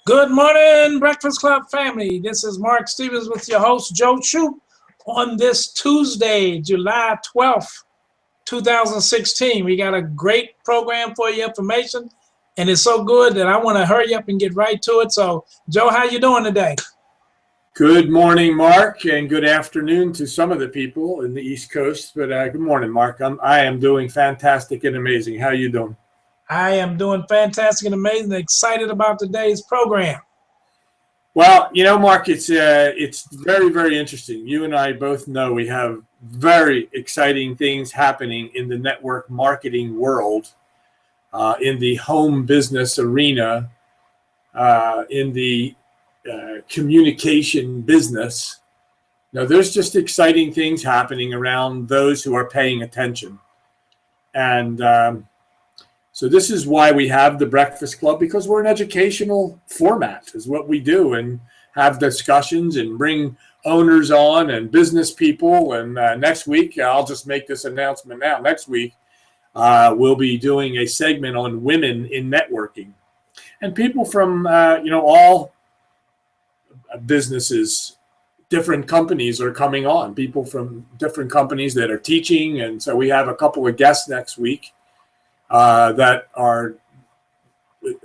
Good morning, Breakfast Club family. This is Mark Stevens with your host, Joe Troop, on this Tuesday, July 12th, 2016. We got a great program for your information, and it's so good that I want to hurry up and get right to it. So, Joe, how you doing today? Good morning, Mark, and good afternoon to some of the people in the East Coast. But good morning, Mark. I am doing fantastic and amazing. How you doing? I am doing fantastic and amazing, excited about today's program. Well, Mark, it's very, very interesting. You and I both know we have very exciting things happening in the network marketing world, in the home business arena, in the communication business. Now, there's just exciting things happening around those who are paying attention. And so this is why we have the Breakfast Club, because we're an educational format is what we do, and have discussions and bring owners on and business people. And next week, I'll just make this announcement now. Next week, we'll be doing a segment on women in networking. And people from, all businesses, different companies are coming on, people from different companies that are teaching. And so we have a couple of guests next week that are,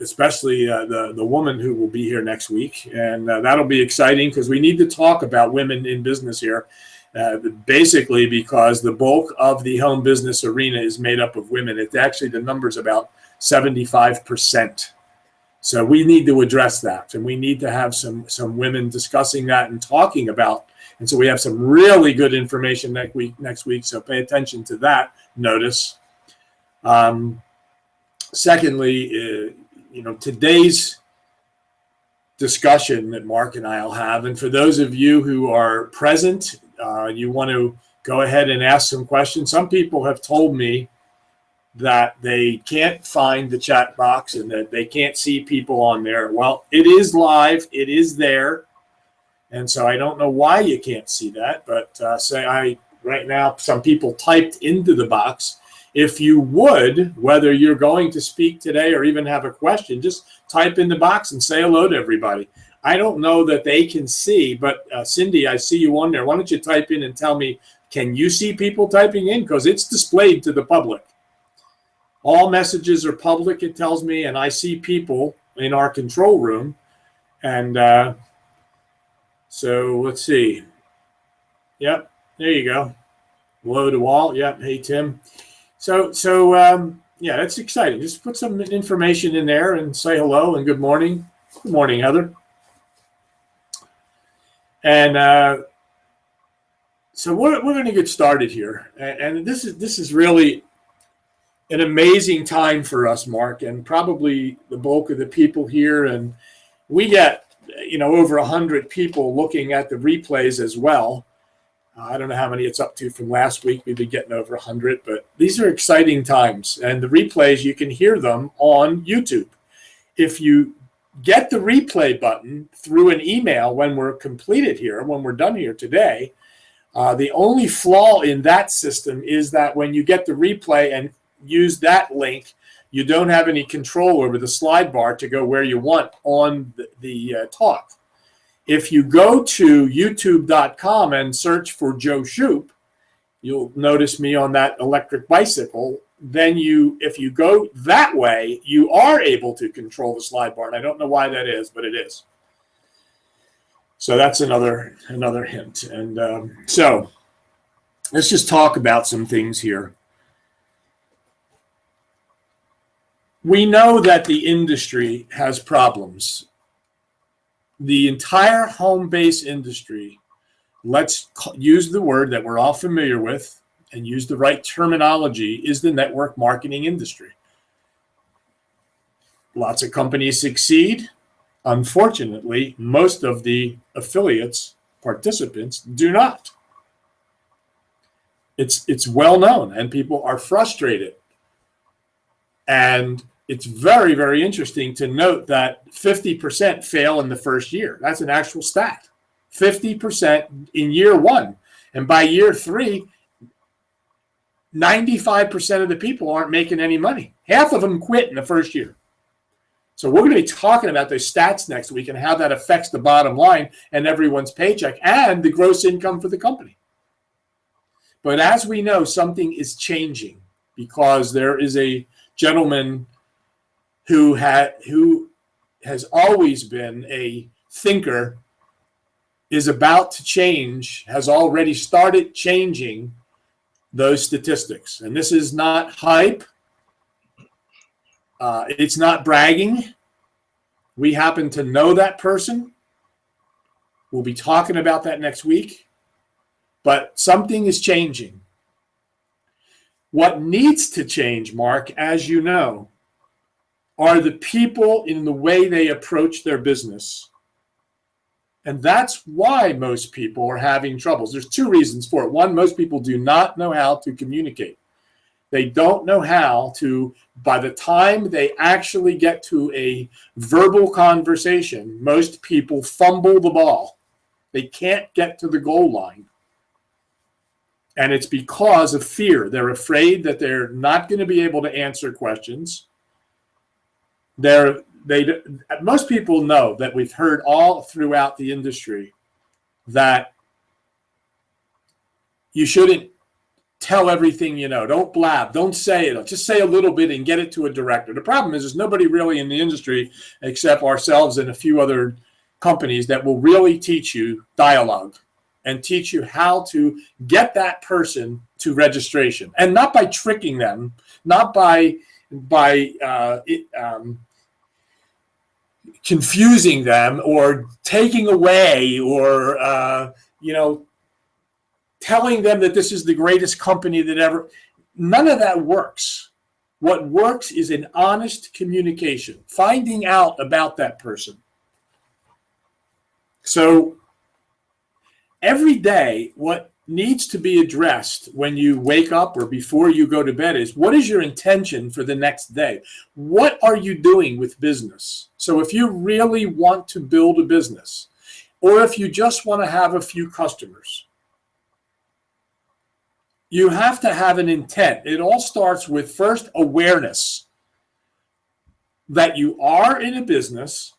especially the woman who will be here next week. And that'll be exciting because we need to talk about women in business here, basically because the bulk of the home business arena is made up of women. It's actually, the number's about 75%. So we need to address that, and we need to have some women discussing that and talking about. And so we have some really good information next week. So pay attention to that notice. Secondly, today's discussion that Mark and I will have, and for those of you who are present, you want to go ahead and ask some questions. Some people have told me that they can't find the chat box and that they can't see people on there. Well, it is live. It is there. And so I don't know why you can't see that, but right now, some people typed into the box. If you would, whether you're going to speak today or even have a question, just type in the box and say hello to everybody. I don't know that they can see, but Cindy, I see you on there. Why don't you type in and tell me, can you see people typing in? Because it's displayed to the public. All messages are public, it tells me, and I see people in our control room. And so let's see. Yep, there you go. Hello to all. Yep, hey, Tim. So yeah, that's exciting. Just put some information in there and say hello and good morning. Good morning, Heather. And so we're going to get started here. And this is really an amazing time for us, Mark, and probably the bulk of the people here. And we get, over 100 people looking at the replays as well. I don't know how many it's up to from last week. We've been getting over 100, but these are exciting times. And the replays, you can hear them on YouTube. If you get the replay button through an email when we're completed here, when we're done here today, the only flaw in that system is that when you get the replay and use that link, you don't have any control over the slide bar to go where you want on the talk. If you go to youtube.com and search for Joe Shoop, you'll notice me on that electric bicycle. Then if you go that way, you are able to control the slide bar. And I don't know why that is, but it is. So that's another hint. And so let's just talk about some things here. We know that the industry has problems. The entire home-based industry, let's use the word that we're all familiar with and use the right terminology, is the network marketing industry. Lots of companies succeed. Unfortunately, most of the affiliates, participants, do not. It's well known, and people are frustrated. And it's very, very interesting to note that 50% fail in the first year. That's an actual stat. 50% in year one. And by year three, 95% of the people aren't making any money. Half of them quit in the first year. So we're going to be talking about those stats next week and how that affects the bottom line and everyone's paycheck and the gross income for the company. But as we know, something is changing because there is a gentleman who has always been a thinker, is about to change, has already started changing those statistics. And this is not hype. It's not bragging. We happen to know that person. We'll be talking about that next week. But something is changing. What needs to change, Mark, as you know, are the people in the way they approach their business. And that's why most people are having troubles. There's two reasons for it. One, most people do not know how to communicate. They don't know how to, by the time they actually get to a verbal conversation, most people fumble the ball. They can't get to the goal line. And it's because of fear. They're afraid that they're not going to be able to answer questions. Most people know that we've heard all throughout the industry that you shouldn't tell everything you know. Don't blab. Don't say it. Just say a little bit and get it to a director. The problem is there's nobody really in the industry except ourselves and a few other companies that will really teach you dialogue and teach you how to get that person to registration. And not by tricking them, not by confusing them or taking away or, telling them that this is the greatest company that ever. None of that works. What works is an honest communication, finding out about that person. So every day, what needs to be addressed when you wake up or before you go to bed is, what is your intention for the next day? What are you doing with business? So if you really want to build a business, or if you just want to have a few customers, you have to have an intent. It all starts with first awareness that you are in a business,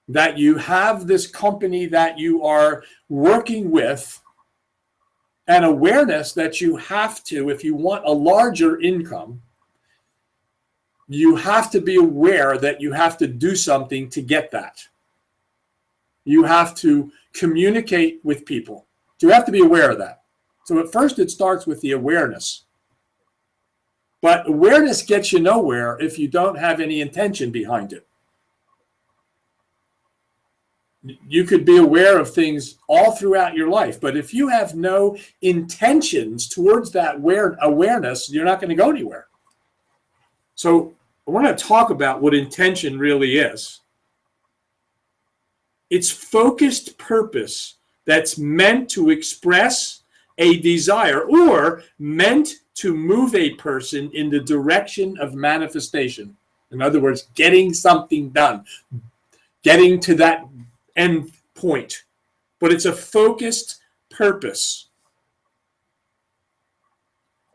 that you have this company that you are working with, and awareness that you have to, if you want a larger income, you have to be aware that you have to do something to get that. You have to communicate with people. You have to be aware of that. So at first it starts with the awareness. But awareness gets you nowhere if you don't have any intention behind it. You could be aware of things all throughout your life, but if you have no intentions towards that awareness, you're not going to go anywhere. So I want to talk about what intention really is. It's focused purpose that's meant to express a desire or meant to move a person in the direction of manifestation. In other words, getting something done, getting to that end point. But it's a focused purpose.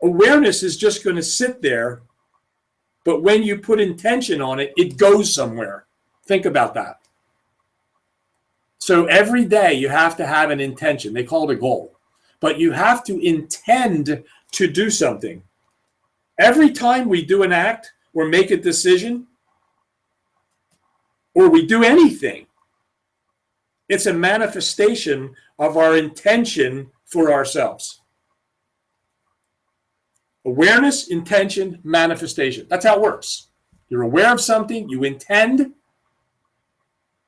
Awareness is just going to sit there, but when you put intention on it, it goes somewhere. Think about that. So every day you have to have an intention. They call it a goal. But you have to intend to do something. Every time we do an act or make a decision or we do anything, it's a manifestation of our intention for ourselves. Awareness, intention, manifestation. That's how it works. You're aware of something, you intend,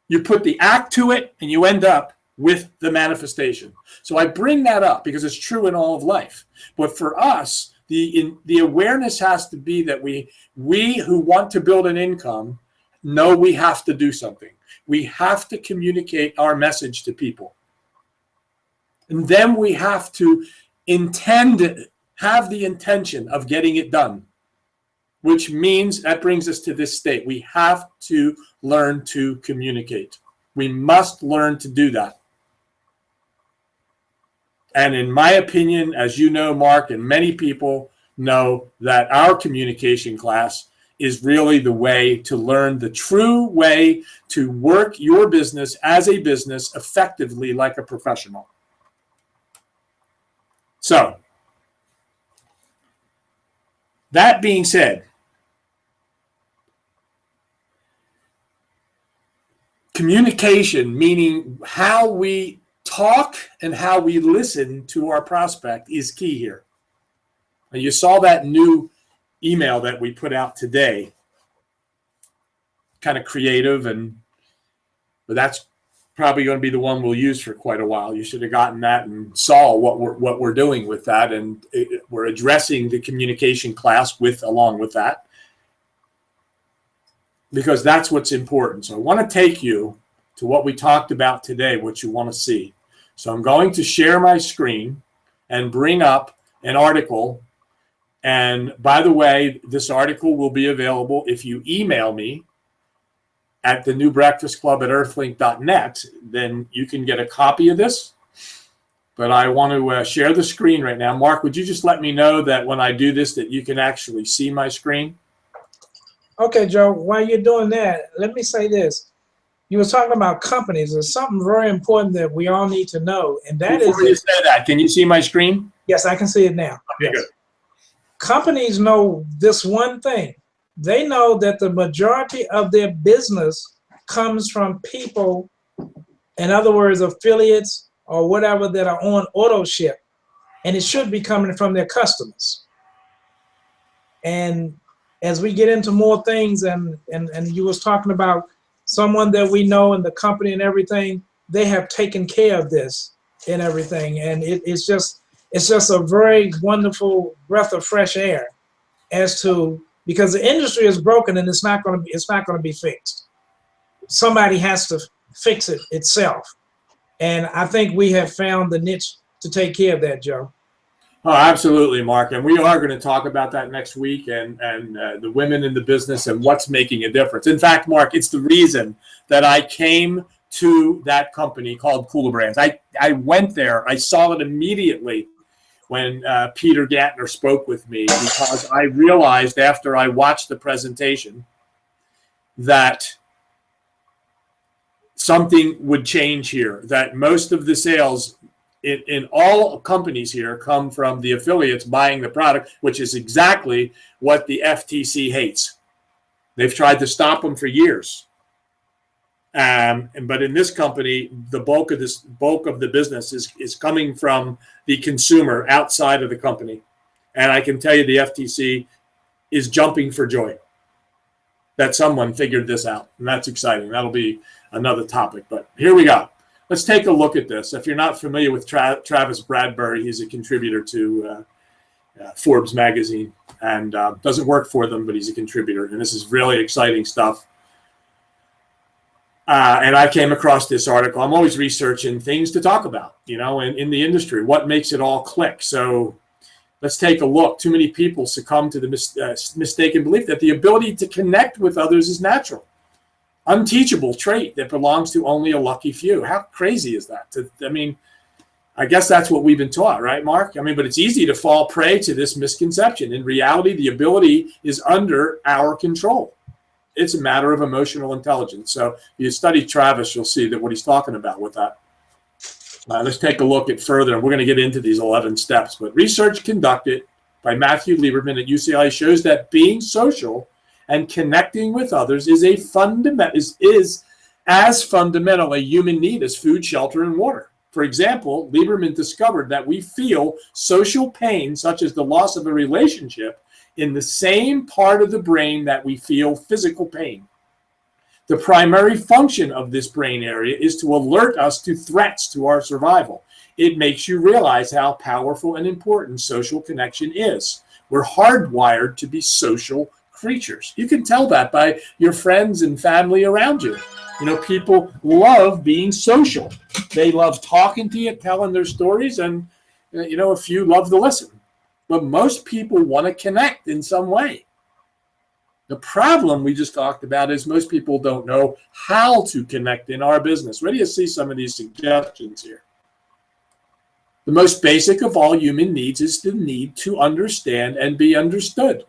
you put the act to it, and you end up with the manifestation. So I bring that up because it's true in all of life. But for us, the awareness has to be that we who want to build an income know we have to do something. We have to communicate our message to people. And then we have to have the intention of getting it done, which means that brings us to this state. We have to learn to communicate. We must learn to do that. And in my opinion, as you know, Mark, and many people know, that our communication class is really the way to learn the true way to work your business as a business effectively like a professional. So, that being said, communication, meaning how we talk and how we listen to our prospect, is key here. And you saw that new email that we put out today, kind of creative, but that's probably going to be the one we'll use for quite a while. You should have gotten that and saw what we're doing with that, and we're addressing the communication class along with that, because that's what's important. So I want to take you to what we talked about today, what you want to see. So I'm going to share my screen and bring up an article. And by the way, this article will be available if you email me at the New Breakfast Club at earthlink.net. Then you can get a copy of this. But I want to share the screen right now. Mark, would you just let me know that when I do this that you can actually see my screen? Okay, Joe, while you're doing that, let me say this. You were talking about companies. There's something very important that we all need to know, and that Before you say that, can you see my screen? Yes, I can see it now. Okay, yes. good. Companies know this one thing. They know that the majority of their business comes from people, in other words, affiliates or whatever, that are on auto ship, and it should be coming from their customers. And as we get into more things, and you was talking about someone that we know in the company and everything, they have taken care of this and everything, and it's just a very wonderful breath of fresh air, as to, because the industry is broken and it's not going to be fixed. Somebody has to fix it itself, and I think we have found the niche to take care of that, Joe. Oh, absolutely, Mark. And we are going to talk about that next week, and the women in the business and what's making a difference. In fact, Mark, it's the reason that I came to that company called Cooler Brands. I went there. I saw it immediately when Peter Gattner spoke with me, because I realized after I watched the presentation that something would change here, that most of the sales in all companies here come from the affiliates buying the product, which is exactly what the FTC hates. They've tried to stop them for years. But in this company, the bulk of the business is coming from the consumer outside of the company. And I can tell you the FTC is jumping for joy that someone figured this out. And that's exciting. That'll be another topic. But here we go. Let's take a look at this. If you're not familiar with Travis Bradberry, he's a contributor to Forbes magazine, and doesn't work for them, but he's a contributor. And this is really exciting stuff. And I came across this article. I'm always researching things to talk about, in the industry, what makes it all click. So let's take a look. Too many people succumb to the mistaken belief that the ability to connect with others is natural. Unteachable trait that belongs to only a lucky few. How crazy is that? I guess that's what we've been taught, right, Mark? But it's easy to fall prey to this misconception. In reality, the ability is under our control. It's a matter of emotional intelligence. So if you study Travis, you'll see that what he's talking about with that. Let's take a look at further, and we're going to get into these 11 steps. But research conducted by Matthew Lieberman at UCLA shows that being social and connecting with others is as fundamental a human need as food, shelter, and water. For example, Lieberman discovered that we feel social pain, such as the loss of a relationship, in the same part of the brain that we feel physical pain. The primary function of this brain area is to alert us to threats to our survival. It makes you realize how powerful and important social connection is. We're hardwired to be social creatures. You can tell that by your friends and family around you. People love being social. They love talking to you, telling their stories, and a few love to listen. But most people want to connect in some way. The problem we just talked about is most people don't know how to connect in our business. Where do you see some of these suggestions here? The most basic of all human needs is the need to understand and be understood.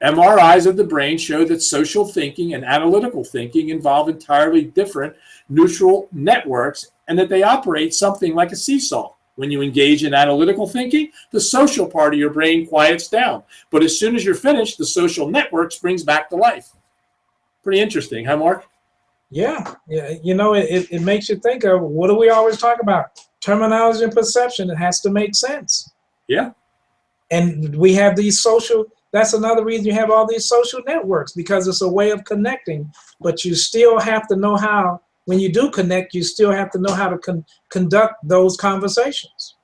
MRIs of the brain show that social thinking and analytical thinking involve entirely different neutral networks and that they operate something like a seesaw. When you engage in analytical thinking, the social part of your brain quiets down. But as soon as you're finished, the social network springs back to life. Pretty interesting, huh, Mark? Yeah. You know, it makes you think of, what do we always talk about? Terminology and perception. It has to make sense. Yeah. And we have these social, that's another reason you have all these social networks, because it's a way of connecting, but you still have to know how, when you do connect, you still have to know how to conduct those conversations.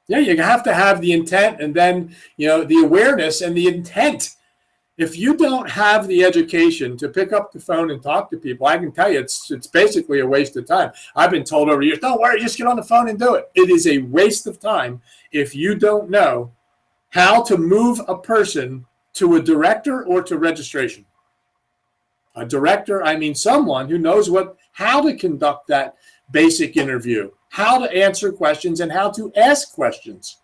Yeah, you have to have the intent and then, the awareness and the intent. If you don't have the education to pick up the phone and talk to people, I can tell you it's basically a waste of time. I've been told over the years, don't worry, just get on the phone and do it. It is a waste of time if you don't know how to move a person to a director or to registration. A director, I mean someone who knows how to conduct that basic interview, how to answer questions, and how to ask questions.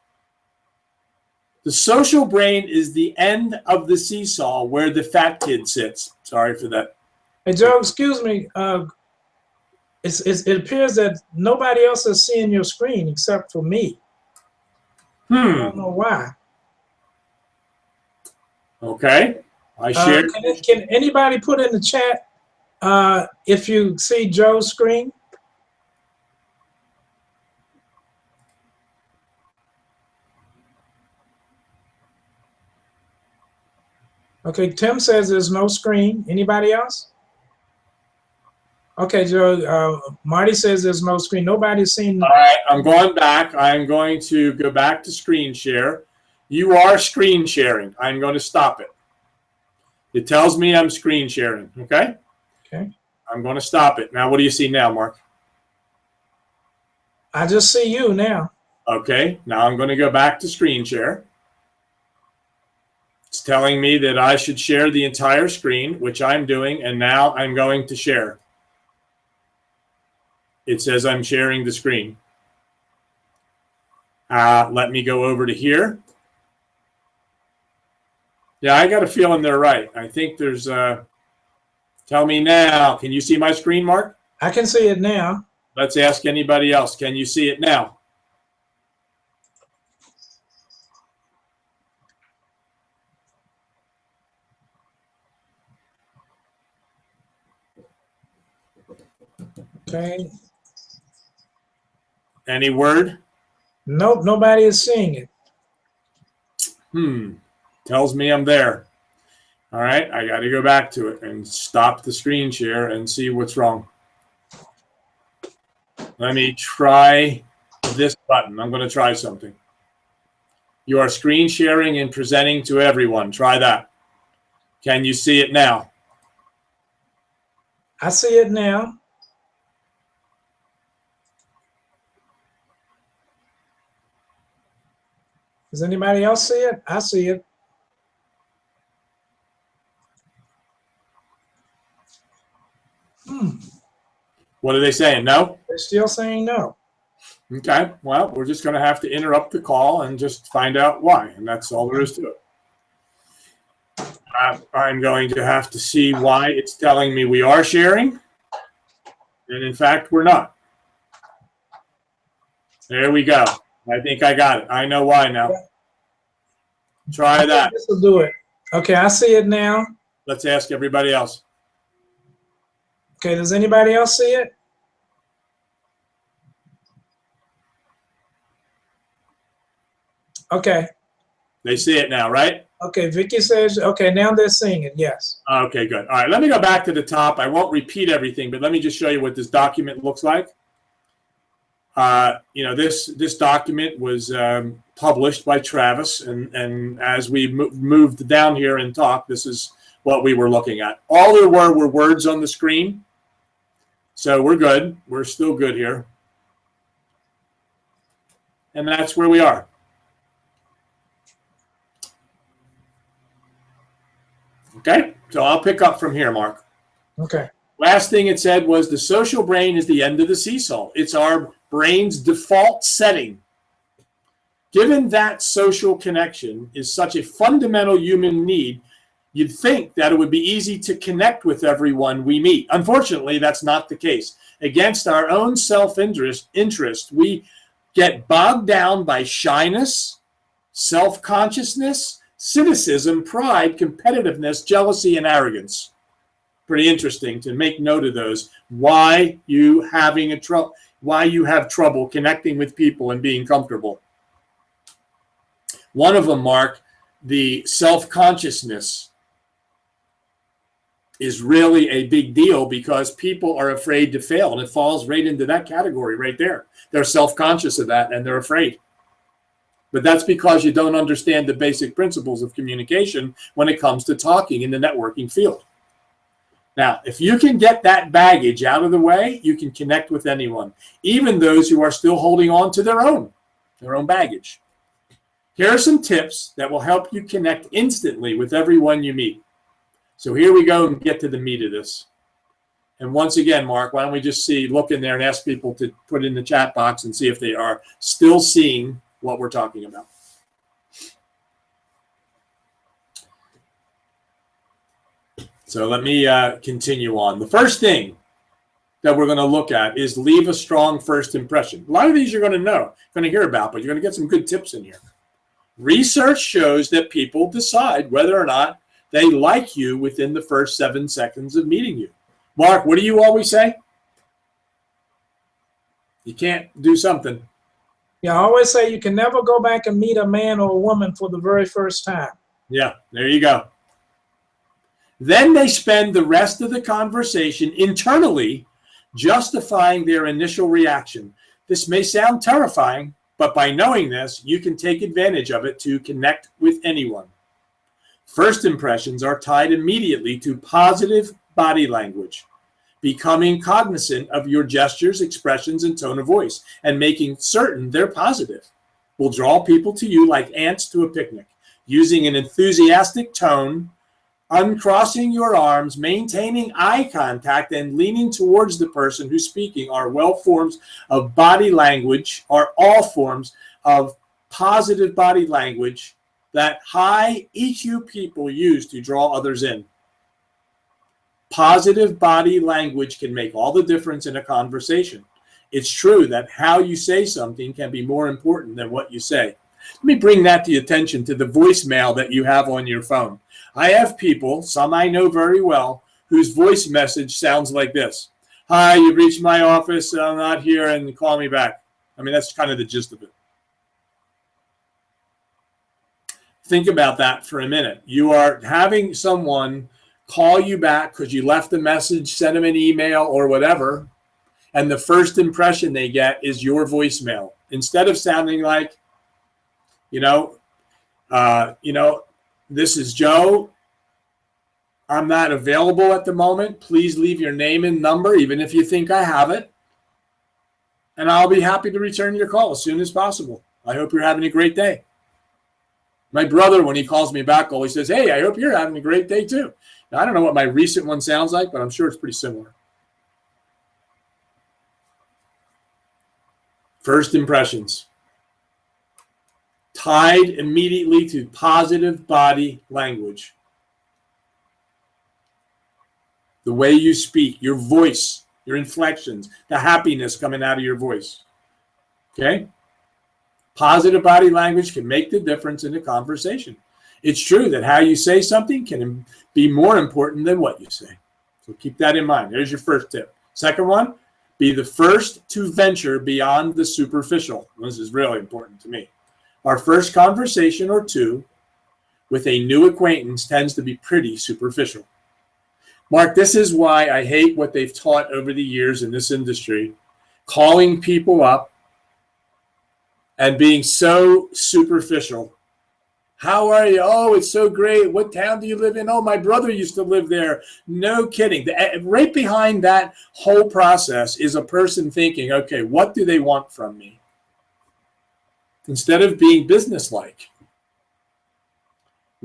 The social brain is the end of the seesaw where the fat kid sits. Sorry for that. Hey, Joe, excuse me. It appears that nobody else is seeing your screen except for me. I don't know why. Okay. I shared. Can anybody put in the chat if you see Joe's screen? Okay, Tim says there's no screen. Anybody else? Okay, Joe, Marty says there's no screen. Nobody's seen. All right, I'm going back. I'm going to go back to screen share. You are screen sharing. I'm going to stop it. It tells me I'm screen sharing, okay? Okay. I'm going to stop it. Now, what do you see now, Mark? I just see you now. Okay, now I'm going to go back to screen share. It's telling me that I should share the entire screen, which I'm doing, and now I'm going to share. It says I'm sharing the screen. Let me go over to here. Yeah, I got a feeling they're right. I think there's, tell me now, can you see my screen, Mark? I can see it now. Let's ask anybody else. Can you see it now? Okay. Any word? Nope, nobody is seeing it. Tells me I'm there. All right, I got to go back to it and stop the screen share and see what's wrong. Let me try this button. I'm going to try something. You are screen sharing and presenting to everyone. Try that. Can you see it now? I see it now. Does anybody else see it? I see it. What are they saying? No? They're still saying no. Okay, well, we're just going to have to interrupt the call and just find out why, and that's all there is to it. I'm going to have to see why it's telling me we are sharing, and in fact, we're not. There we go. I think I got it. I know why now. Try that. This will do it. Okay, I see it now. Let's ask everybody else. Okay, does anybody else see it? Okay. They see it now, right? Okay, Vicky says, okay, now they're seeing it, yes. Okay, good. All right, let me go back to the top. I won't repeat everything, but let me just show you what this document looks like. This document was published by Travis, and as we moved down here and talked, this is what we were looking at. All there were words on the screen, so we're good. We're still good here. And that's where we are. Okay, so I'll pick up from here, Mark. Okay. Last thing it said was the social brain is the end of the seesaw. It's our brain's default setting Given that social connection is such a fundamental human need, you'd think that it would be easy to connect with everyone we meet. Unfortunately, that's not the case. Against our own self-interest, we get bogged down by shyness, self-consciousness, cynicism, pride, competitiveness, jealousy, and arrogance. Pretty interesting to make note of those. Why you have trouble connecting with people and being comfortable. One of them, Mark, the self-consciousness is really a big deal because people are afraid to fail, and it falls right into that category right there. They're self-conscious of that and they're afraid. But that's because you don't understand the basic principles of communication when it comes to talking in the networking field. Now, if you can get that baggage out of the way, you can connect with anyone, even those who are still holding on to their own baggage. Here are some tips that will help you connect instantly with everyone you meet. So here we go and get to the meat of this. And once again, Mark, why don't we just look in there and ask people to put in the chat box and see if they are still seeing what we're talking about. So let me continue on. The first thing that we're going to look at is leave a strong first impression. A lot of these you're going to hear about, but you're going to get some good tips in here. Research shows that people decide whether or not they like you within the first 7 seconds of meeting you. Mark, what do you always say? You can't do something. Yeah, I always say you can never go back and meet a man or a woman for the very first time. Yeah, there you go. Then they spend the rest of the conversation internally justifying their initial reaction. This may sound terrifying, but by knowing this, you can take advantage of it to connect with anyone. First impressions are tied immediately to positive body language. Becoming cognizant of your gestures, expressions, and tone of voice, and making certain they're positive will draw people to you like ants to a picnic. Using an enthusiastic tone, uncrossing your arms, maintaining eye contact, and leaning towards the person who's speaking are all forms of positive body language that high EQ people use to draw others in. Positive body language can make all the difference in a conversation. It's true that how you say something can be more important than what you say. Let me bring that to your attention to the voicemail that you have on your phone. I have people, some I know very well, whose voice message sounds like this. Hi, you reached my office, I'm not here, and call me back. I mean, that's kind of the gist of it. Think about that for a minute. You are having someone call you back because you left a message, sent them an email or whatever, and the first impression they get is your voicemail. Instead of sounding like, this is Joe. I'm not available at the moment. Please leave your name and number, even if you think I have it. And I'll be happy to return your call as soon as possible. I hope you're having a great day. My brother, when he calls me back, always says, hey, I hope you're having a great day too. Now, I don't know what my recent one sounds like, but I'm sure it's pretty similar. First impressions. Tied immediately to positive body language. The way you speak, your voice, your inflections, the happiness coming out of your voice. Okay? Positive body language can make the difference in a conversation. It's true that how you say something can be more important than what you say. So keep that in mind. There's your first tip. Second one, be the first to venture beyond the superficial. This is really important to me. Our first conversation or two with a new acquaintance tends to be pretty superficial. Mark, this is why I hate what they've taught over the years in this industry, calling people up and being so superficial. How are you? Oh, it's so great. What town do you live in? Oh, my brother used to live there. No kidding. Right behind that whole process is a person thinking, okay, what do they want from me? Instead of being businesslike.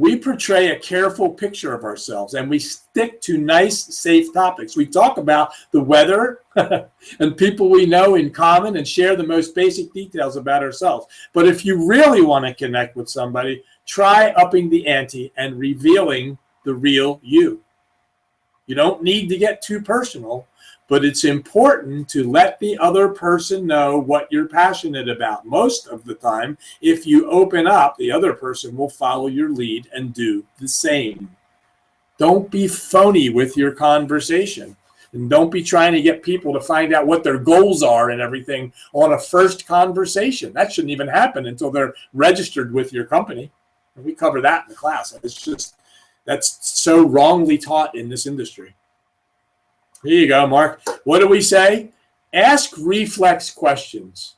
We portray a careful picture of ourselves, and we stick to nice, safe topics. We talk about the weather and people we know in common and share the most basic details about ourselves. But if you really want to connect with somebody, try upping the ante and revealing the real you. You don't need to get too personal, but it's important to let the other person know what you're passionate about. Most of the time, if you open up, the other person will follow your lead and do the same. Don't be phony with your conversation. And don't be trying to get people to find out what their goals are and everything on a first conversation. That shouldn't even happen until they're registered with your company. And we cover that in the class. That's so wrongly taught in this industry. Here you go, Mark. What do we say? Ask reflex questions.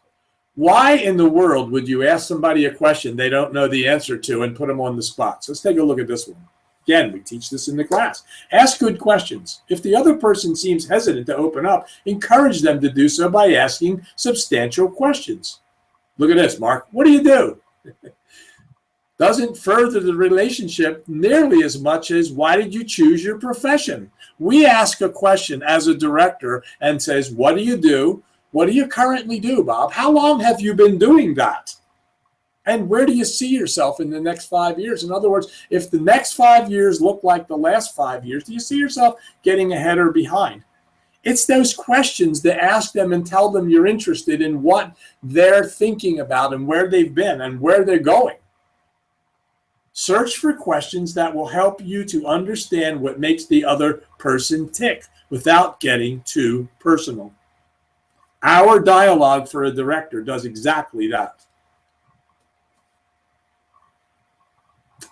Why in the world would you ask somebody a question they don't know the answer to and put them on the spot? So let's take a look at this one. Again, we teach this in the class. Ask good questions. If the other person seems hesitant to open up, encourage them to do so by asking substantial questions. Look at this, Mark. What do? Doesn't further the relationship nearly as much as why did you choose your profession? We ask a question as a director and says, what do you do? What do you currently do, Bob? How long have you been doing that? And where do you see yourself in the next 5 years? In other words, if the next 5 years look like the last 5 years, do you see yourself getting ahead or behind? It's those questions that ask them and tell them you're interested in what they're thinking about and where they've been and where they're going. Search for questions that will help you to understand what makes the other person tick without getting too personal. Our dialogue for a director does exactly that.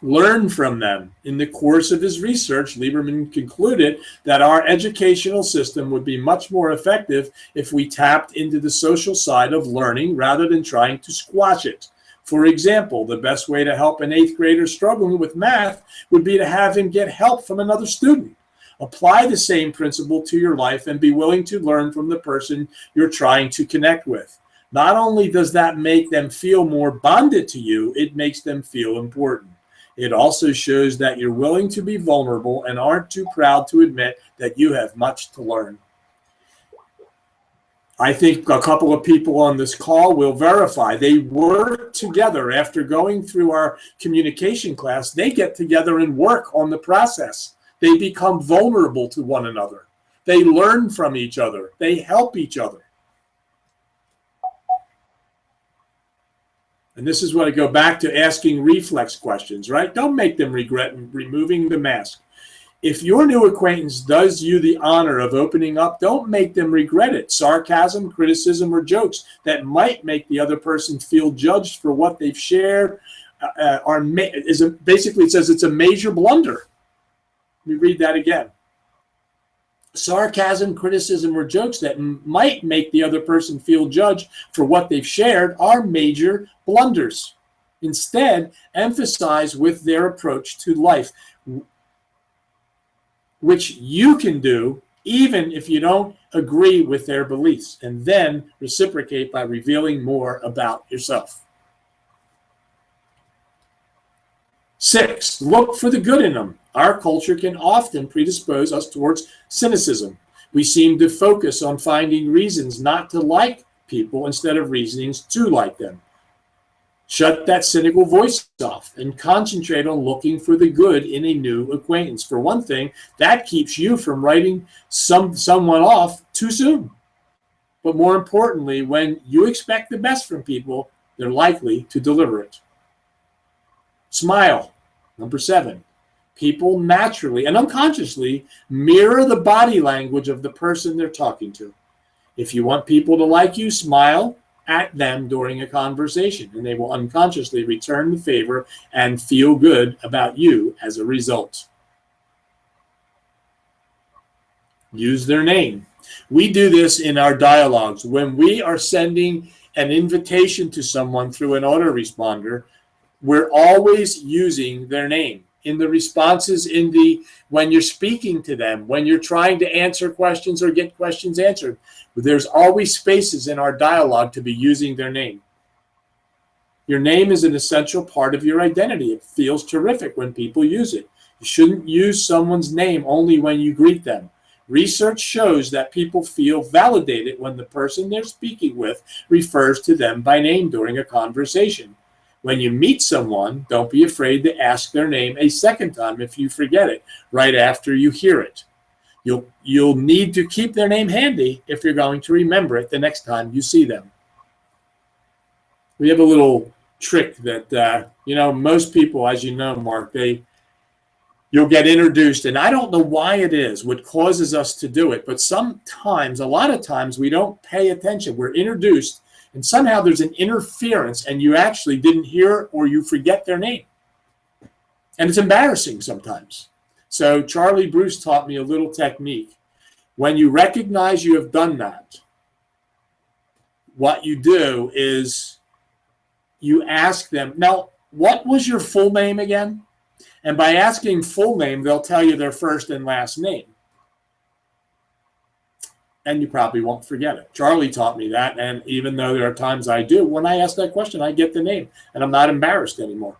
Learn from them. In the course of his research, Lieberman concluded that our educational system would be much more effective if we tapped into the social side of learning rather than trying to squash it. For example, the best way to help an 8th grader struggling with math would be to have him get help from another student. Apply the same principle to your life and be willing to learn from the person you're trying to connect with. Not only does that make them feel more bonded to you, it makes them feel important. It also shows that you're willing to be vulnerable and aren't too proud to admit that you have much to learn. I think a couple of people on this call will verify. They work together after going through our communication class. They get together and work on the process. They become vulnerable to one another. They learn from each other. They help each other. And this is what I go back to asking reflex questions, right? Don't make them regret removing the mask. If your new acquaintance does you the honor of opening up, don't make them regret it. Sarcasm, criticism, or jokes that might make the other person feel judged for what they've shared basically it says it's a major blunder. Let me read that again. Sarcasm, criticism, or jokes that might make the other person feel judged for what they've shared are major blunders. Instead, emphasize with their approach to life, which you can do even if you don't agree with their beliefs, and then reciprocate by revealing more about yourself. 6, look for the good in them. Our culture can often predispose us towards cynicism. We seem to focus on finding reasons not to like people instead of reasons to like them. Shut that cynical voice off and concentrate on looking for the good in a new acquaintance. For one thing, that keeps you from writing someone off too soon. But more importantly, when you expect the best from people, they're likely to deliver it. Smile. Number 7. People naturally and unconsciously mirror the body language of the person they're talking to. If you want people to like you, smile at them during a conversation, and they will unconsciously return the favor and feel good about you as a result. Use their name. We do this in our dialogues. When we are sending an invitation to someone through an autoresponder, we're always using their name. In the responses, when you're speaking to them, when you're trying to answer questions or get questions answered, there's always spaces in our dialogue to be using their name. Your name is an essential part of your identity. It feels terrific when people use it. You shouldn't use someone's name only when you greet them. Research shows that people feel validated when the person they're speaking with refers to them by name during a conversation. When you meet someone, don't be afraid to ask their name a second time if you forget it right after you hear it. You'll need to keep their name handy if you're going to remember it the next time you see them. We have a little trick that, most people, as you know, Mark, you'll get introduced, and I don't know why it is, what causes us to do it, but sometimes, a lot of times, we don't pay attention. We're introduced, and somehow there's an interference, and you actually didn't hear or you forget their name. And it's embarrassing sometimes. So Charlie Bruce taught me a little technique. When you recognize you have done that, what you do is you ask them, now, what was your full name again? And by asking full name, they'll tell you their first and last name. And you probably won't forget it. Charlie taught me that, and even though there are times I do, when I ask that question, I get the name, and I'm not embarrassed anymore.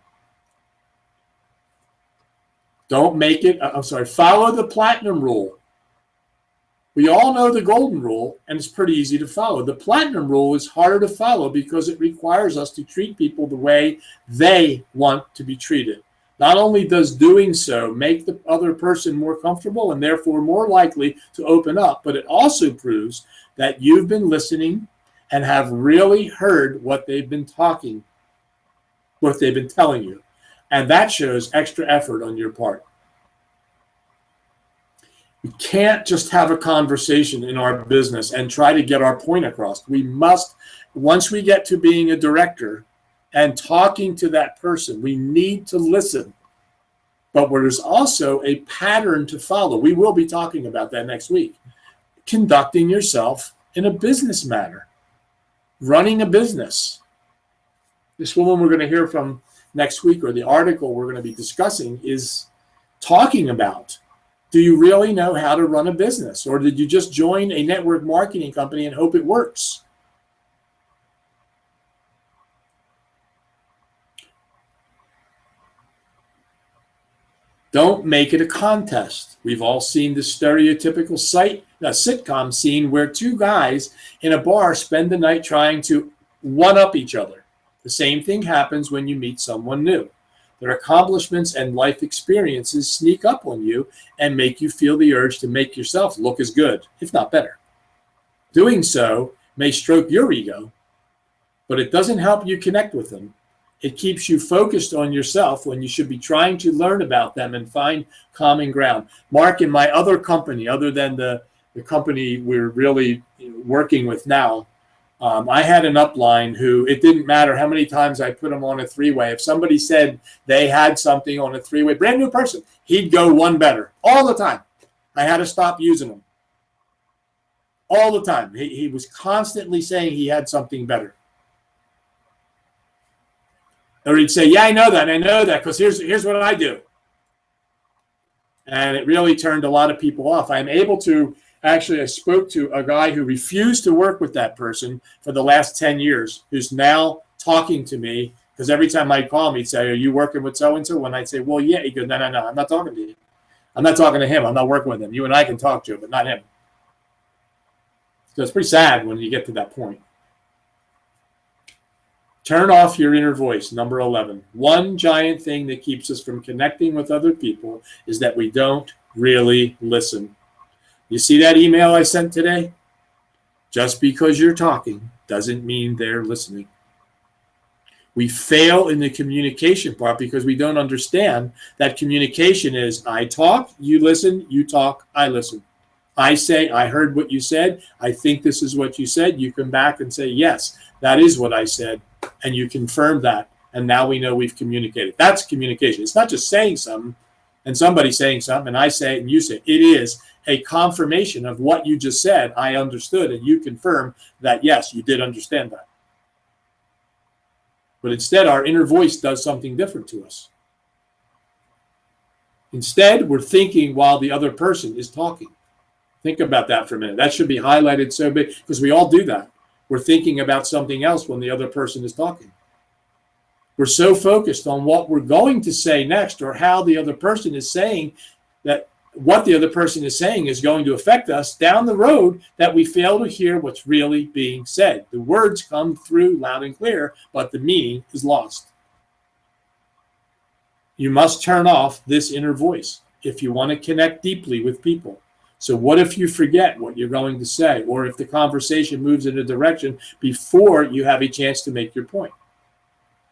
Don't make it, follow the platinum rule. We all know the golden rule, and it's pretty easy to follow. The platinum rule is harder to follow because it requires us to treat people the way they want to be treated. Not only does doing so make the other person more comfortable and therefore more likely to open up, but it also proves that you've been listening and have really heard what they've been telling you. And that shows extra effort on your part. We can't just have a conversation in our business and try to get our point across. We must, once we get to being a director and talking to that person, we need to listen. But there's also a pattern to follow. We will be talking about that next week. Conducting yourself in a business manner. Running a business. This woman we're going to hear from next week, or the article we're going to be discussing, is talking about, do you really know how to run a business? Or did you just join a network marketing company and hope it works? Don't make it a contest. We've all seen the stereotypical sitcom scene where two guys in a bar spend the night trying to one-up each other. The same thing happens when you meet someone new. Their accomplishments and life experiences sneak up on you and make you feel the urge to make yourself look as good, if not better. Doing so may stroke your ego, but it doesn't help you connect with them. It keeps you focused on yourself when you should be trying to learn about them and find common ground. Mark, in my other company, other than the company we're really working with now, I had an upline who, it didn't matter how many times I put him on a three-way. If somebody said they had something on a three-way, brand new person, he'd go one better all the time. I had to stop using him. All the time. He was constantly saying he had something better. Or he'd say, yeah, I know that, because here's what I do. And it really turned a lot of people off. I'm able to, actually, I spoke to a guy who refused to work with that person for the last 10 years, who's now talking to me, because every time I'd call him, he'd say, are you working with so-and-so? When I'd say, well, yeah. He goes, no, I'm not talking to you. I'm not talking to him. I'm not working with him. You and I can talk to him, but not him. So it's pretty sad when you get to that point. Turn off your inner voice, number 11. One giant thing that keeps us from connecting with other people is that we don't really listen. You see that email I sent today? Just because you're talking doesn't mean they're listening. We fail in the communication part because we don't understand that communication is I talk, you listen, you talk, I listen. I say, I heard what you said. I think this is what you said. You come back and say, yes, that is what I said. And you confirm that. And now we know we've communicated. That's communication. It's not just saying something and somebody saying something and I say it and you say it. It is a confirmation of what you just said. I understood, and you confirm that, yes, you did understand that. But instead, our inner voice does something different to us. Instead, we're thinking while the other person is talking. Think about that for a minute. That should be highlighted so big, because we all do that. We're thinking about something else when the other person is talking. We're so focused on what we're going to say next, or how the other person is saying that what the other person is saying is going to affect us down the road, that we fail to hear what's really being said. The words come through loud and clear, but the meaning is lost. You must turn off this inner voice if you want to connect deeply with people. So what if you forget what you're going to say, or if the conversation moves in a direction before you have a chance to make your point?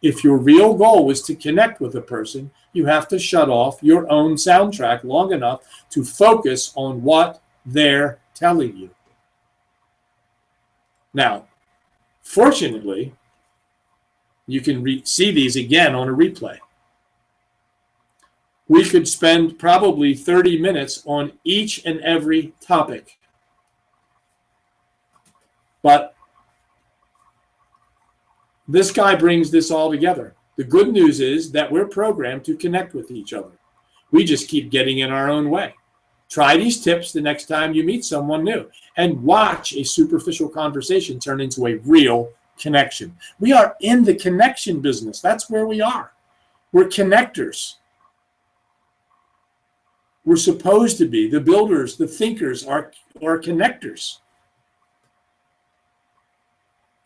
If your real goal is to connect with a person, you have to shut off your own soundtrack long enough to focus on what they're telling you. Now, fortunately, you can see these again on a replay. We could spend probably 30 minutes on each and every topic. But this guy brings this all together. The good news is that we're programmed to connect with each other. We just keep getting in our own way. Try these tips the next time you meet someone new, and watch a superficial conversation turn into a real connection. We are in the connection business. That's where we are. We're connectors. We're supposed to be. The builders, the thinkers are connectors.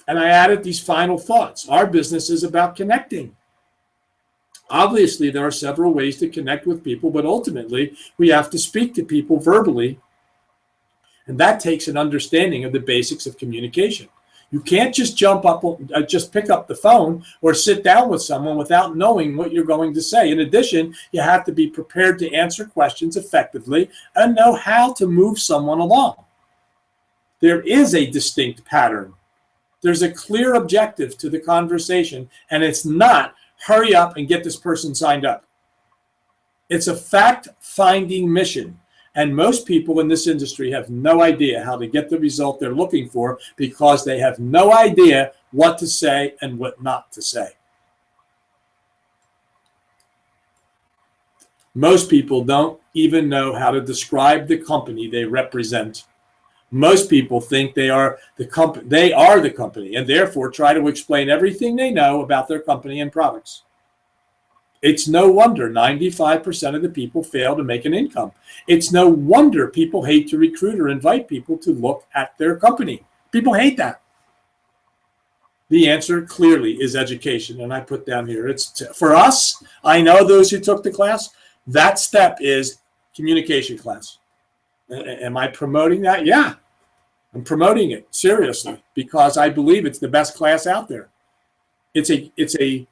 And I added these final thoughts. Our business is about connecting. Obviously, there are several ways to connect with people, but ultimately, we have to speak to people verbally. And that takes an understanding of the basics of communication. You can't just just pick up the phone or sit down with someone without knowing what you're going to say. In addition, you have to be prepared to answer questions effectively and know how to move someone along. There is a distinct pattern. There's a clear objective to the conversation, and it's not hurry up and get this person signed up. It's a fact-finding mission. And most people in this industry have no idea how to get the result they're looking for, because they have no idea what to say and what not to say. Most people don't even know how to describe the company they represent. Most people think they are the company, and therefore try to explain everything they know about their company and products. It's no wonder 95% of the people fail to make an income. It's no wonder people hate to recruit or invite people to look at their company. People hate that. The answer clearly is education, and I put down here, it's for us. I know those who took the class. That step is communication class. Am I promoting that? Yeah, I'm promoting it seriously, because I believe it's the best class out there. It's a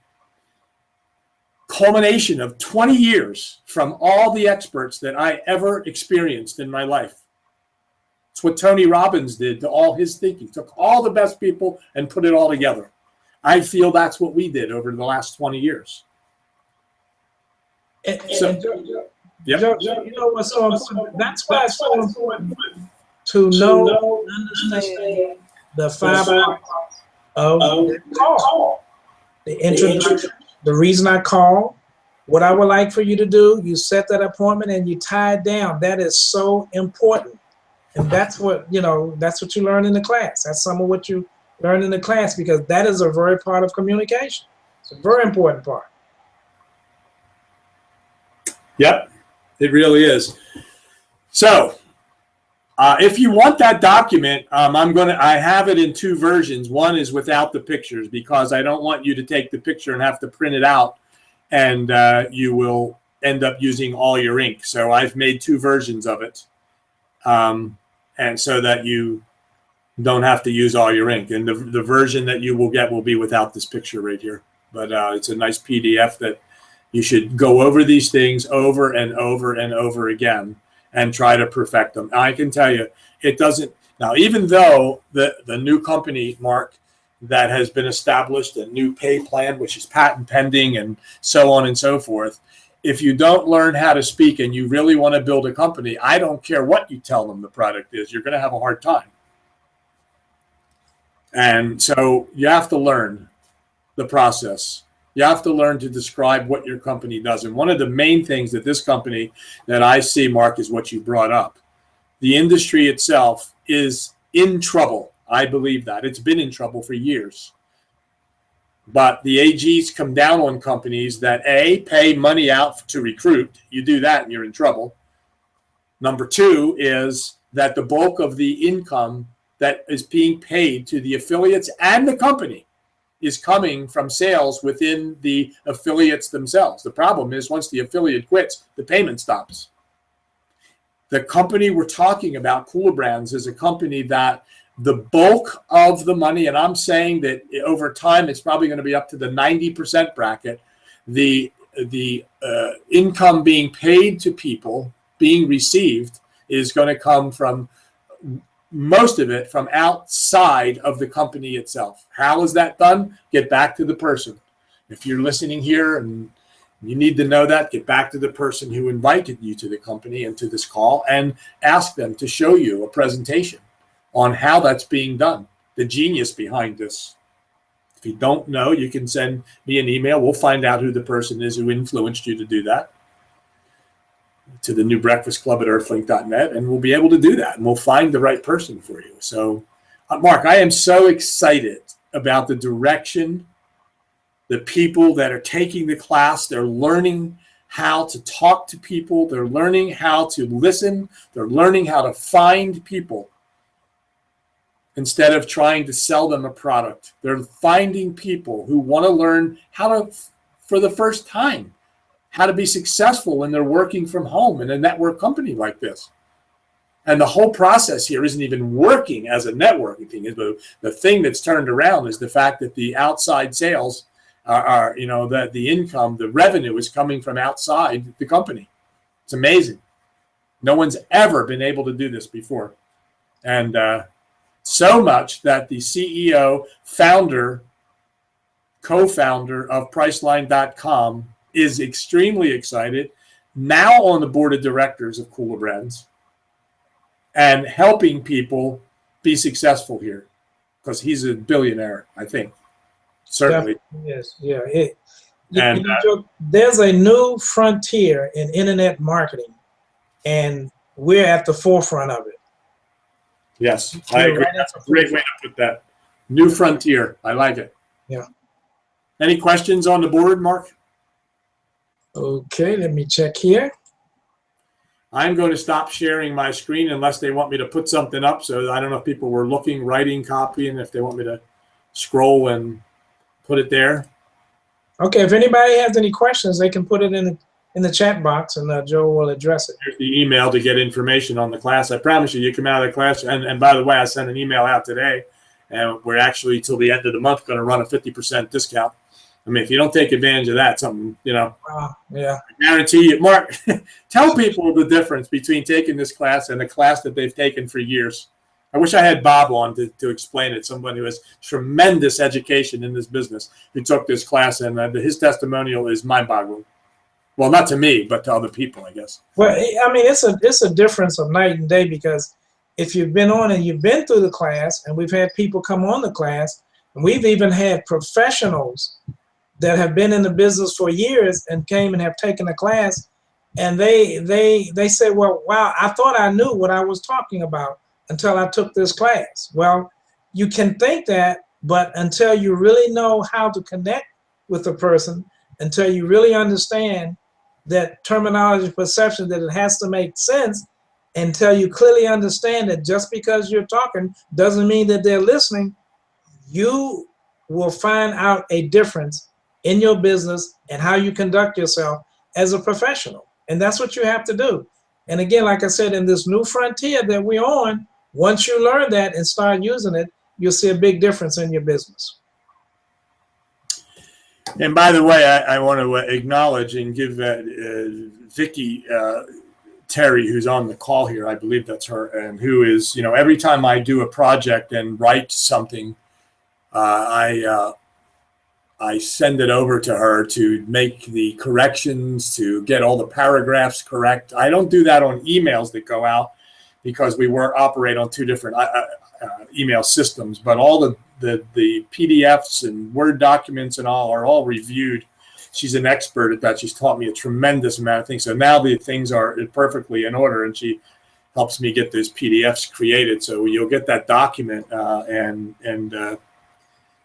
culmination of 20 years from all the experts that I ever experienced in my life. It's what Tony Robbins did to all his thinking. Took all the best people and put it all together. I feel that's what we did over the last 20 years. You know what's so important? That's why it's so important to know and understand the 5 parts of the call. The introduction, the reason I call, what I would like for you to do, you set that appointment and you tie it down. That is so important. And that's what you learn in the class. That's some of what you learn in the class, because that is a very part of communication. It's a very important part. Yep, it really is. So, if you want that document, I have it in 2 versions. One is without the pictures, because I don't want you to take the picture and have to print it out, and you will end up using all your ink. So I've made 2 versions of it, and so that you don't have to use all your ink. And the version that you will get will be without this picture right here. But it's a nice PDF that you should go over these things over and over and over again and try to perfect them. I can tell you, it doesn't. Now, even though the new company, Mark, that has been established, a new pay plan, which is patent pending and so on and so forth, if you don't learn how to speak and you really want to build a company, I don't care what you tell them the product is, you're going to have a hard time. And so you have to learn the process. You have to learn to describe what your company does. And one of the main things that this company that I see, Mark, is what you brought up. The industry itself is in trouble. I believe that. It's been in trouble for years. But the AGs come down on companies that A, pay money out to recruit. You do that and you're in trouble. Number two is that the bulk of the income that is being paid to the affiliates and the company is coming from sales within the affiliates themselves. The problem is once the affiliate quits, the payment stops. The company we're talking about, Cooler Brands, is a company that the bulk of the money, and I'm saying that over time it's probably going to be up to the 90% bracket, the income being paid to people, being received, is going to come from most of it from outside of the company itself. How is that done? Get back to the person. If you're listening here and you need to know that, get back to the person who invited you to the company and to this call and ask them to show you a presentation on how that's being done, the genius behind this. If you don't know, you can send me an email. We'll find out who the person is who influenced you to do that, to the New Breakfast Club at earthlink.net, and we'll be able to do that, and we'll find the right person for you. So, Mark, I am so excited about the direction, the people that are taking the class. They're learning how to talk to people. They're learning how to listen. They're learning how to find people instead of trying to sell them a product. They're finding people who want to learn how to, for the first time, how to be successful when they're working from home in a network company like this. And the whole process here isn't even working as a networking thing. The thing that's turned around is the fact that the outside sales are that the income, the revenue is coming from outside the company. It's amazing. No one's ever been able to do this before. And so much that the CEO, founder, co-founder of Priceline.com is extremely excited, now on the board of directors of Cooler Brands and helping people be successful here because he's a billionaire, I think. Certainly. Yes, yeah. There's a new frontier in internet marketing, and we're at the forefront of it. Yes, I agree. That's a great way to put that. New frontier. I like it. Yeah. Any questions on the board, Mark? Okay, let me check here. I'm going to stop sharing my screen unless they want me to put something up. So I don't know if people were looking, writing, copying, if they want me to scroll and put it there. Okay, if anybody has any questions, they can put it in the chat box, and Joe will address it. Here's the email to get information on the class. I promise you come out of the class. And by the way, I sent an email out today, and we're actually till the end of the month going to run a 50% discount. I mean, if you don't take advantage of that, something, Yeah. I guarantee you, Mark, tell people the difference between taking this class and a class that they've taken for years. I wish I had Bob on to explain it, someone who has tremendous education in this business, who took this class, and his testimonial is mind-boggling. Well, not to me, but to other people, I guess. Well, I mean, it's a difference of night and day, because if you've been on and you've been through the class, and we've had people come on the class, and we've even had professionals that have been in the business for years and came and have taken the class, and they say, well, wow, I thought I knew what I was talking about until I took this class. Well, you can think that, but until you really know how to connect with a person, until you really understand that terminology perception, that it has to make sense, until you clearly understand that just because you're talking doesn't mean that they're listening, you will find out a difference in your business and how you conduct yourself as a professional. And that's what you have to do. And again, like I said, in this new frontier that we're on, once you learn that and start using it, you'll see a big difference in your business. And by the way, I want to acknowledge and give Vicki Terry, who's on the call here, I believe that's her, and who is, every time I do a project and write something, I send it over to her to make the corrections, to get all the paragraphs correct. I don't do that on emails that go out because we operate on two different email systems, but all the PDFs and Word documents and all are all reviewed. She's an expert at that. She's taught me a tremendous amount of things. So now the things are perfectly in order, and she helps me get those PDFs created. So you'll get that document, and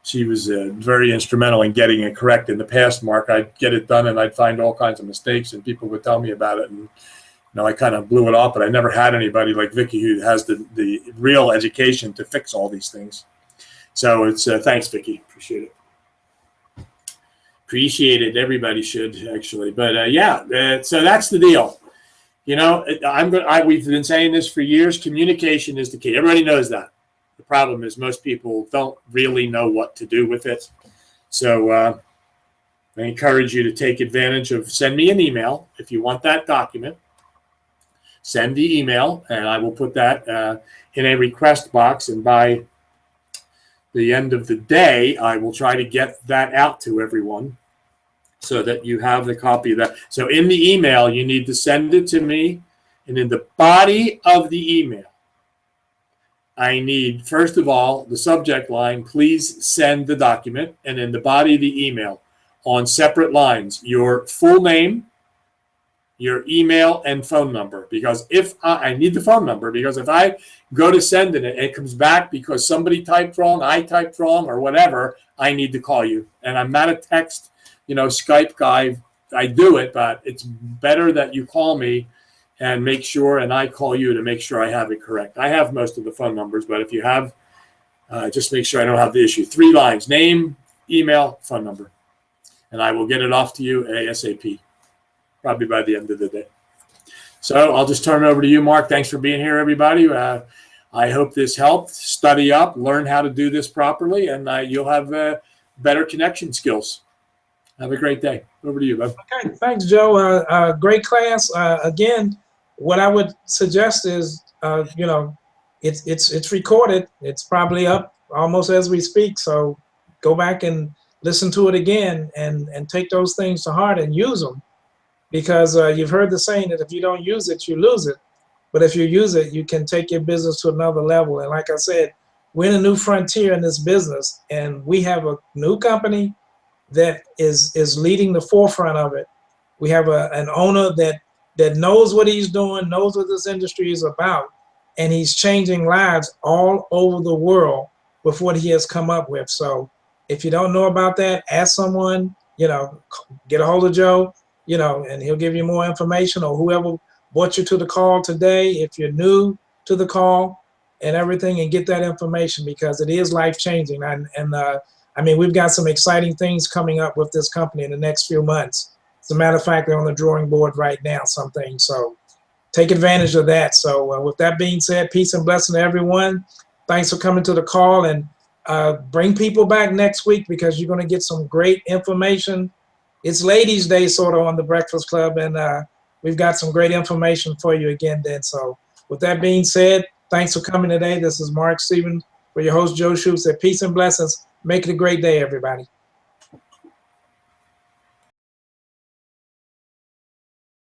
she was very instrumental in getting it correct. In the past, Mark, I'd get it done and I'd find all kinds of mistakes, and people would tell me about it. And I kind of blew it off, but I never had anybody like Vicki who has the real education to fix all these things. So it's thanks, Vicki. Appreciate it. Appreciate it. Everybody should, actually. But yeah, so that's the deal. We've been saying this for years. Communication is the key. Everybody knows that. The problem is most people don't really know what to do with it. So I encourage you to take advantage of, send me an email if you want that document. Send the email, and I will put that in a request box. And by the end of the day, I will try to get that out to everyone so that you have the copy of that. So in the email, you need to send it to me. And in the body of the email, I need, first of all, the subject line, please send the document. And in the body of the email, on separate lines, your full name, your email, and phone number. Because if I need the phone number, because if I go to send it and it comes back because somebody typed wrong, I typed wrong, or whatever, I need to call you. And I'm not a text, Skype guy. I do it, but it's better that you call me and make sure, and I call you to make sure I have it correct. I have most of the phone numbers, but if you have, just make sure I don't have the issue. 3 lines: name, email, phone number. And I will get it off to you ASAP, probably by the end of the day. So I'll just turn it over to you, Mark. Thanks for being here, everybody. I hope this helped. Study up, learn how to do this properly, and you'll have better connection skills. Have a great day. Over to you, bud. Okay, thanks, Joe. Great class. Again, what I would suggest is, it's recorded. It's probably up almost as we speak. So go back and listen to it again and take those things to heart and use them. Because you've heard the saying that if you don't use it, you lose it. But if you use it, you can take your business to another level. And like I said, we're in a new frontier in this business, and we have a new company that is leading the forefront of it. We have an owner that knows what he's doing, knows what this industry is about, and he's changing lives all over the world with what he has come up with. So if you don't know about that, ask someone, get a hold of Joe, and he'll give you more information, or whoever brought you to the call today, if you're new to the call and everything, and get that information, because it is life-changing. And we've got some exciting things coming up with this company in the next few months. As a matter of fact, they're on the drawing board right now, some things. So take advantage of that. So with that being said, peace and blessing to everyone. Thanks for coming to the call, and bring people back next week, because you're going to get some great information. It's Ladies' Day sort of on the Breakfast Club, and we've got some great information for you again then. So with that being said, thanks for coming today. This is Mark Stevens, for your host, Joe Shoup. Said peace and blessings. Make it a great day, everybody.